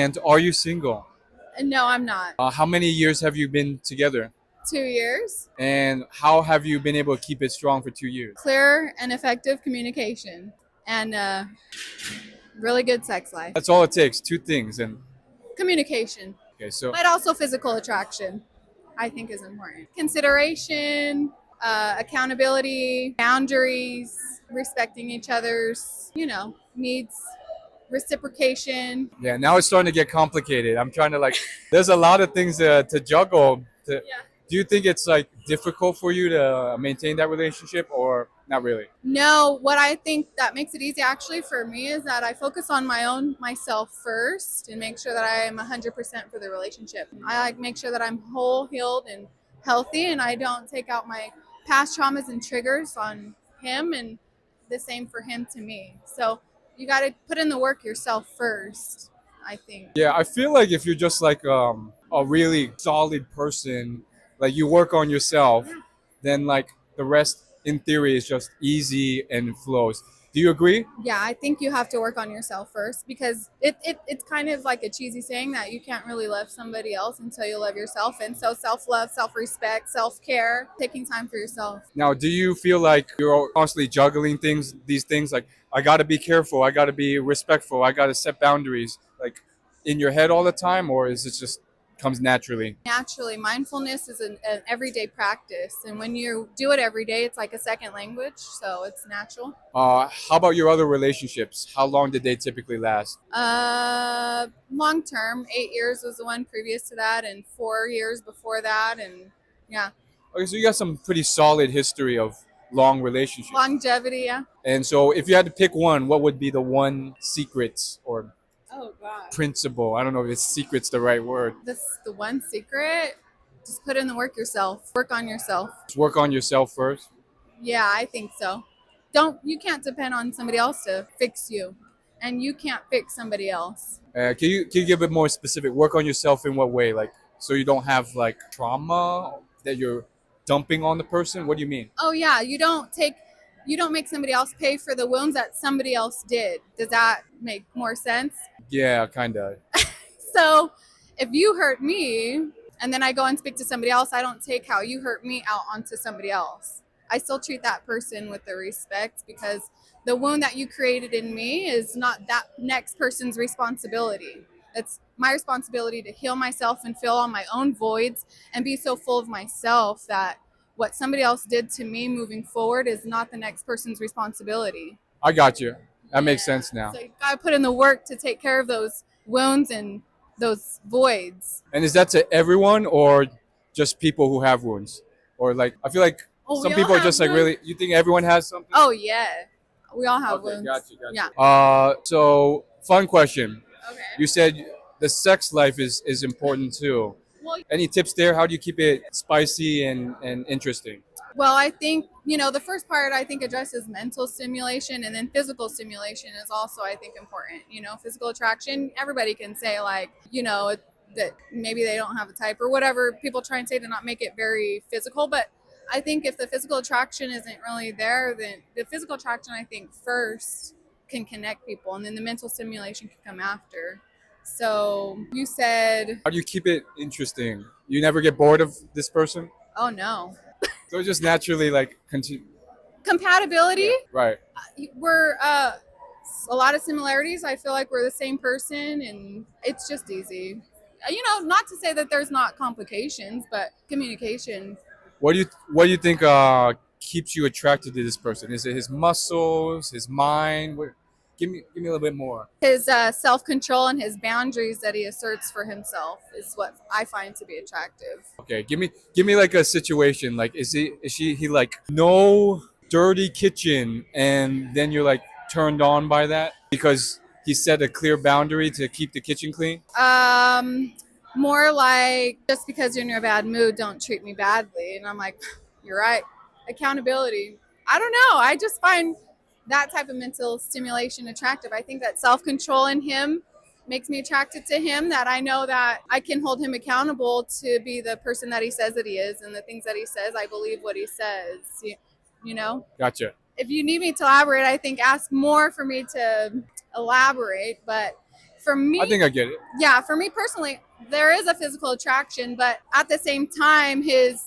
And are you single? No, I'm not. How many years have you been together? 2 years. And how have you been able to keep it strong for 2 years? Clear and effective communication and really good sex life. That's all it takes, two things. And Communication, okay, so but also physical attraction, I think is important. Consideration, accountability, boundaries, respecting each other's, needs, reciprocation. yeah, now it's starting to get complicated. I'm trying to like, there's a lot of things to juggle. Yeah. Do you think it's like difficult for you to maintain that relationship or not really? No, what I think that makes it easy actually for me is that I focus on myself first and make sure that I am 100% for the relationship. I like make sure that I'm whole, healed, and healthy, and I don't take out my past traumas and triggers on him, and the same for him to me. So you got to put in the work yourself first, I think. Yeah, I feel like if you're just like a really solid person, like you work on yourself, then like the rest in theory is just easy and flows. Do you agree? Yeah, I think you have to work on yourself first because it's kind of like a cheesy saying that you can't really love somebody else until you love yourself. And so self love, self respect, self care, taking time for yourself. Now, do you feel like you're constantly juggling these things like I got to be careful, I got to be respectful, I got to set boundaries like in your head all the time, or is it just comes naturally? Naturally, mindfulness is an everyday practice. And when you do it every day, it's like a second language. So it's natural. How about your other relationships? How long did they typically last? Long term, 8 years was the one previous to that, and 4 years before that. And yeah, Okay, so you got some pretty solid history of long relationships. longevity. Yeah. And so, if you had to pick one, what would be the one secret or Oh, God. principle? I don't know if it's secret's the right word. The one secret. Just put in the work yourself. Work on yourself. Just work on yourself first. Yeah, I think so. You can't depend on somebody else to fix you. And you can't fix somebody else. Can you give it more specific? Work on yourself in what way? Like, so you don't have like trauma that you're dumping on the person? What do you mean? Oh yeah, you don't make somebody else pay for the wounds that somebody else did. Does that make more sense? Yeah, kind of. So, if you hurt me and then I go and speak to somebody else, I don't take how you hurt me out onto somebody else. I still treat that person with the respect because the wound that you created in me is not that next person's responsibility. It's my responsibility to heal myself and fill all my own voids and be so full of myself that what somebody else did to me moving forward is not the next person's responsibility. I got you. That makes sense now. So you gotta put in the work to take care of those wounds and those voids. And is that to everyone or just people who have wounds? Or like, I feel like Oh, some we people all are just have like wounds. really. You think everyone has something? Oh yeah, we all have Okay, wounds. got you. Yeah. So fun question. Okay. You said the sex life is important too. Well, Any tips there? How do you keep it spicy and interesting? Well, I think, the first part I think addresses mental stimulation, and then physical stimulation is also, I think, important. Physical attraction, everybody can say, like, that maybe they don't have a type or whatever people try and say to not make it very physical. But I think if the physical attraction isn't really there, then the physical attraction, I think, first can connect people, and then the mental stimulation can come after. So you said, How do you keep it interesting? You never get bored of this person? oh no. So it just naturally like continue. Compatibility, Right. we're a lot of similarities. I feel like we're the same person, and it's just easy. Not to say that there's not complications, but communication. What do you think keeps you attracted to this person? Is it his muscles, his mind? Give me a little bit more. His self control and his boundaries that he asserts for himself is what I find to be attractive. Okay, give me like a situation. Like he like no dirty kitchen and then you're like turned on by that because he set a clear boundary to keep the kitchen clean? More like, just because you're in a bad mood, don't treat me badly. And I'm like, you're right. Accountability. I don't know. I just find that type of mental stimulation attractive. I think that self-control in him makes me attracted to him, that I know that I can hold him accountable to be the person that he says that he is, and the things that he says, I believe what he says. You know? Gotcha. If you need me to elaborate, I think ask more for me to elaborate, but For me, I think I get it. yeah, for me personally, there is a physical attraction, but at the same time, his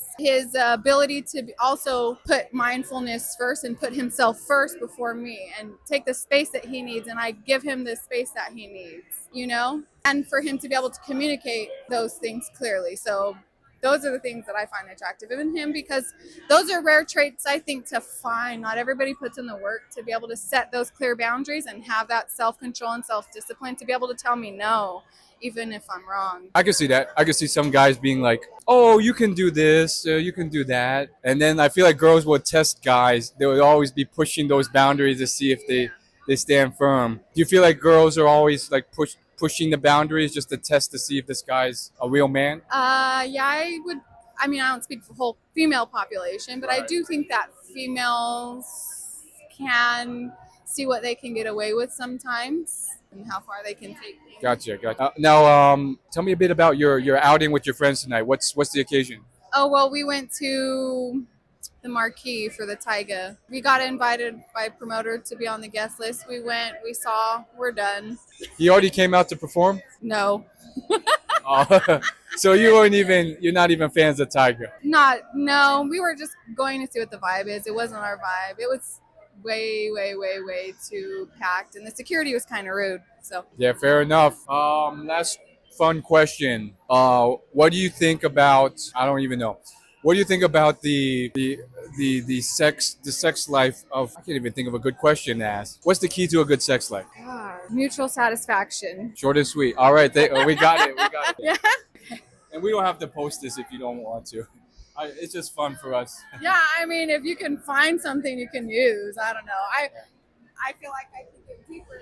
ability to also put mindfulness first and put himself first before me and take the space that he needs, and I give him the space that he needs, you know, and for him to be able to communicate those things clearly. So those are the things that I find attractive in him, because those are rare traits, I think, to find. Not everybody puts in the work to be able to set those clear boundaries and have that self-control and self-discipline to be able to tell me no, even if I'm wrong. I can see that. I can see some guys being like, "Oh, you can do this, you can do that," and then I feel like girls would test guys. They would always be pushing those boundaries to see if they stand firm. Do you feel like girls are always like pushing the boundaries just to test to see if this guy's a real man? Yeah, I would. I mean, I don't speak for the whole female population, but I Right. do think that females can see what they can get away with sometimes and how far they can take things. Gotcha, gotcha. Now, tell me a bit about your outing with your friends tonight. What's the occasion? Oh, well, we went to the Marquee for the Taiga. We got invited by a promoter to be on the guest list. We went, we saw, we're done. He already came out to perform. No, So you're not even fans of Tiger. no, we were just going to see what the vibe is. It wasn't our vibe. It was way too packed, and the security was kind of rude. So Yeah, fair enough. Last fun question. What do you think about? I don't even know. What do you think about the sex life of? I can't even think of a good question to ask. What's the key to a good sex life? mutual satisfaction. Short and sweet. All right, we got it. We got it. Yeah, And we don't have to post this if you don't want to. It's just fun for us. yeah. I mean, if you can find something you can use, I don't know. I feel like I can get deeper.